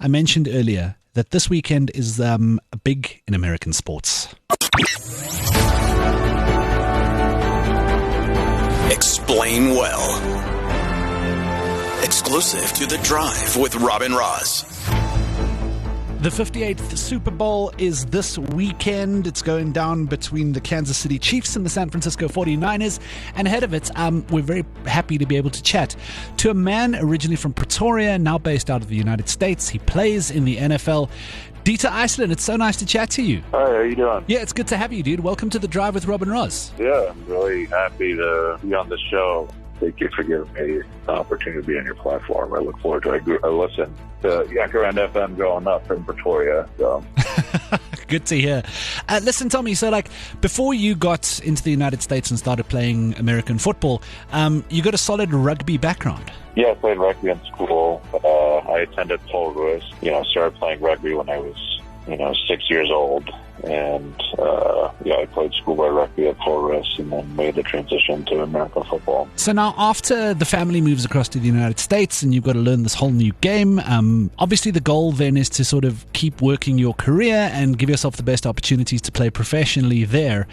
I mentioned earlier that this weekend is big in American sports. Explain Well. Exclusive to The Drive with Robin Ross. The 58th Super Bowl is this weekend. It's going down between the Kansas City Chiefs and the San Francisco 49ers. And ahead of it, we're very happy to be able to chat to a man originally from Pretoria, now based out of the United States. He plays in the NFL. Dieter Iceland, it's so nice to chat to you. Hi, how are you doing? Yeah, it's good to have you, dude. Welcome to The Drive with Robin Ross. Yeah, I'm really happy to be on the show. Thank you for giving me the opportunity to be on your platform. I look forward to it. I listen to Yakarand FM growing up from Pretoria. So. Good to hear. Listen, tell me, so before you got into the United States and started playing American football, you got a solid rugby background. Yeah, I played rugby in school. I attended Paul Lewis. Started playing rugby when I was 6 years old. And, I played schoolboy rugby at Paul Lewis and then made the transition to American football. So now after the family moves across to the United States and you've got to learn this whole new game, obviously the goal then is to sort of keep working your career and give yourself the best opportunities to play professionally there.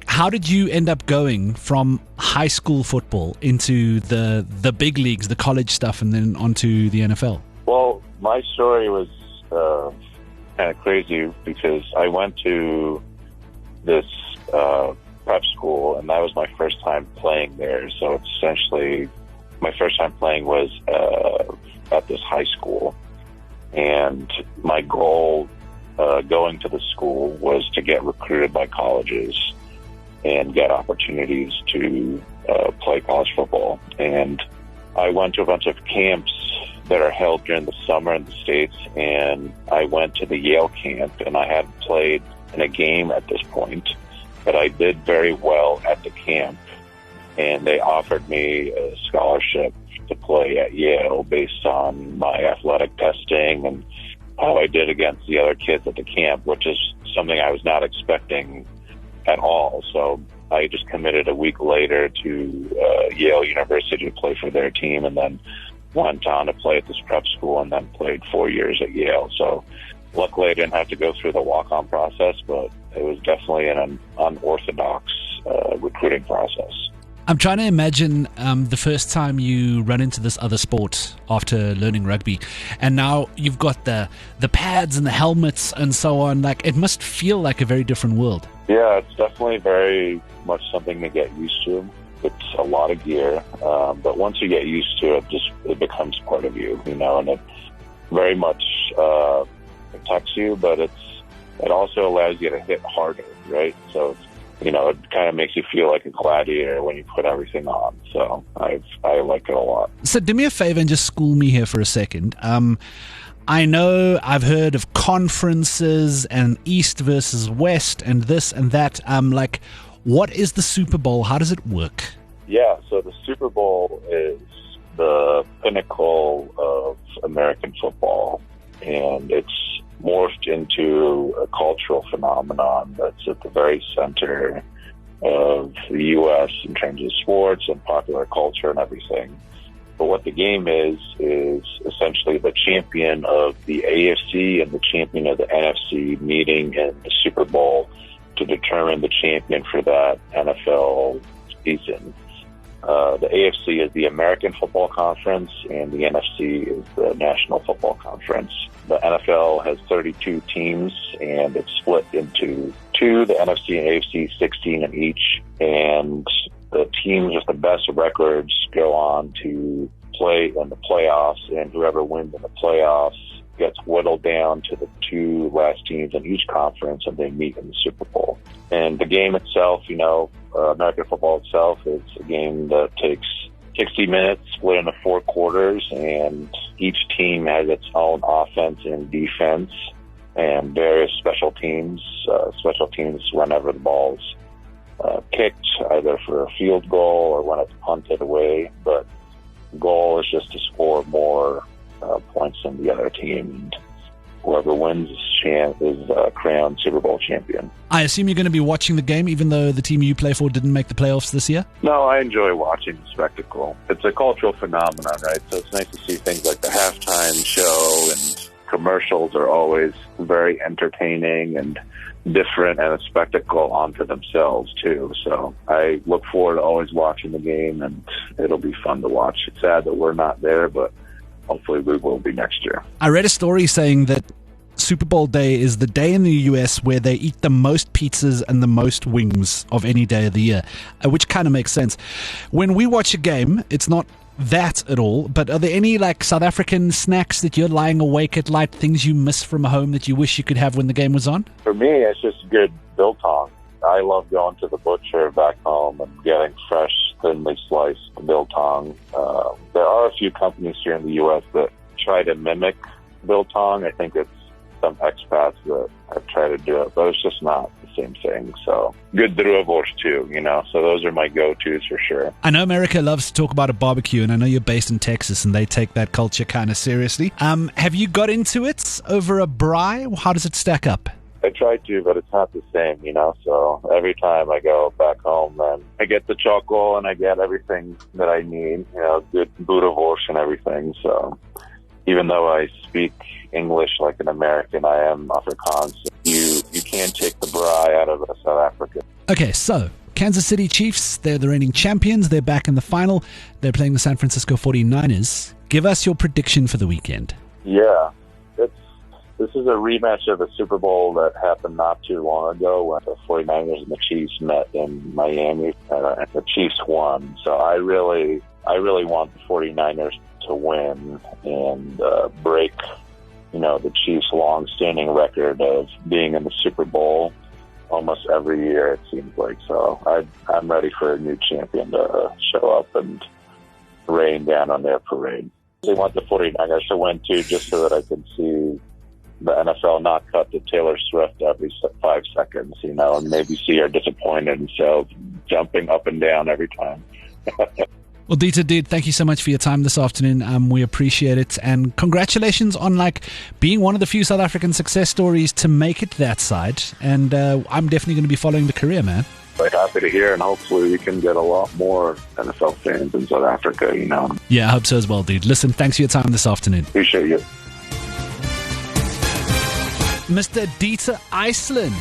How did you end up going from high school football into the big leagues, the college stuff, and then onto the NFL? Well, my story was kind of crazy because I went to this prep school, and that was my first time playing there. So it's essentially my first time playing was at this high school, and my goal going to the school was to get recruited by colleges and get opportunities to play college football. And I went to a bunch of camps that are held during the summer in the States, and I went to the Yale camp, and I hadn't played in a game at this point, but I did very well at the camp, and they offered me a scholarship to play at Yale based on my athletic testing and how I did against the other kids at the camp, which is something I was not expecting at all. So I just committed a week later to Yale University to play for their team, and then went on to play at this prep school and then played 4 years at Yale. So luckily I didn't have to go through the walk-on process, but it was definitely an unorthodox recruiting process. I'm trying to imagine the first time you run into this other sport after learning rugby, and now you've got the pads and the helmets and so on. It must feel like a very different world. Yeah, it's definitely very much something to get used to. It's a lot of gear, but once you get used to it, it becomes part of you, and it very much protects you, but it also allows you to hit harder, right? So, it kind of makes you feel like a gladiator when you put everything on. So I like it a lot. So do me a favor and just school me here for a second. I know I've heard of conferences and East versus West and this and that. What is the Super Bowl? How does it work? Yeah, so the Super Bowl is the pinnacle of American football, and it's morphed into a cultural phenomenon that's at the very center of the U.S. in terms of sports and popular culture and everything. But what the game is essentially the champion of the AFC and the champion of the NFC meeting in the Super Bowl to determine the champion for that NFL season. The AFC is the American Football Conference, and the NFC is the National Football Conference. The NFL has 32 teams, and it's split into two, the NFC and AFC, 16 in each. And the teams with the best records go on to play in the playoffs, and whoever wins in the playoffs gets whittled down to the two last teams in each conference, and they meet in the Super Bowl. And the game itself, American football itself, is a game that takes 60 minutes, split into 4 quarters, and each team has its own offense and defense and various special teams. Special teams whenever the ball's kicked, either for a field goal or when it's punted away. But the goal is just to score more points than the other team. And whoever wins is crowned Super Bowl champion. I assume you're going to be watching the game, even though the team you play for didn't make the playoffs this year? No, I enjoy watching the spectacle. It's a cultural phenomenon, right? So it's nice to see things like the halftime show and commercials are always very entertaining and different and a spectacle onto themselves too. So I look forward to always watching the game, and it'll be fun to watch. It's sad that we're not there, but hopefully we will be next year. I read a story saying that Super Bowl day is the day in the US where they eat the most pizzas and the most wings of any day of the year, which kind of makes sense. When we watch a game, it's not that at all, but are there any like South African snacks that you're lying awake at night, things you miss from home that you wish you could have when the game was on? For me, it's just good biltong. I love going to the butcher back home and getting fresh, thinly sliced biltong. There are a few companies here in the U.S. that try to mimic biltong. I think it's some expats that have tried to do it, but it's just not the same thing. So good droeworst too, so those are my go-tos for sure. I know America loves to talk about a barbecue, and I know you're based in Texas and they take that culture kind of seriously. Have you got into it over a braai? How does it stack up? I try to, but it's not the same, so every time I go back home, then I get the choco and I get everything that I need, good boerewors and everything. So even though I speak English like an American, I am Afrikaans. You can't take the braai out of South Africa. Okay, so Kansas City Chiefs, they're the reigning champions. They're back in the final. They're playing the San Francisco 49ers. Give us your prediction for the weekend. Yeah, this is a rematch of a Super Bowl that happened not too long ago when the 49ers and the Chiefs met in Miami, and the Chiefs won. So I really want the 49ers to win and break the Chiefs' long-standing record of being in the Super Bowl almost every year, it seems like. So I'm ready for a new champion to show up and rain down on their parade. They want the 49ers to win, too, just so that I can see the NFL not cut to Taylor Swift every 5 seconds, and maybe see her disappointed themselves jumping up and down every time. Well, Dieter, dude, thank you so much for your time this afternoon. We appreciate it. And congratulations on being one of the few South African success stories to make it that side. And I'm definitely going to be following the career, man. Very happy to hear, and hopefully we can get a lot more NFL fans in South Africa, Yeah, I hope so as well, dude. Listen, thanks for your time this afternoon. Appreciate you. Mr. Dieter Iceland.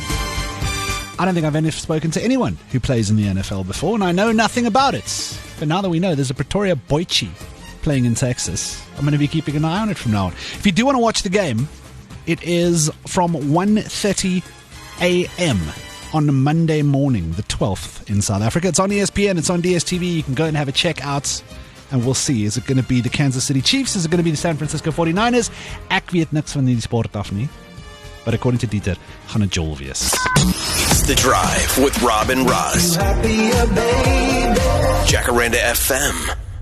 I don't think I've ever spoken to anyone who plays in the NFL before, and I know nothing about it. But now that we know there's a Pretoria Boichi playing in Texas, I'm going to be keeping an eye on it from now on. If you do want to watch the game, it is from 1:30 a.m. on Monday morning, the 12th in South Africa. It's on ESPN, it's on DSTV. You can go and have a check out, and we'll see. Is it going to be the Kansas City Chiefs? Is it going to be the San Francisco 49ers? Ek weet niks van die sport af nie. But according to Dieter, gaan het jol wees. It's The Drive with Rob and Roz. Jacaranda FM.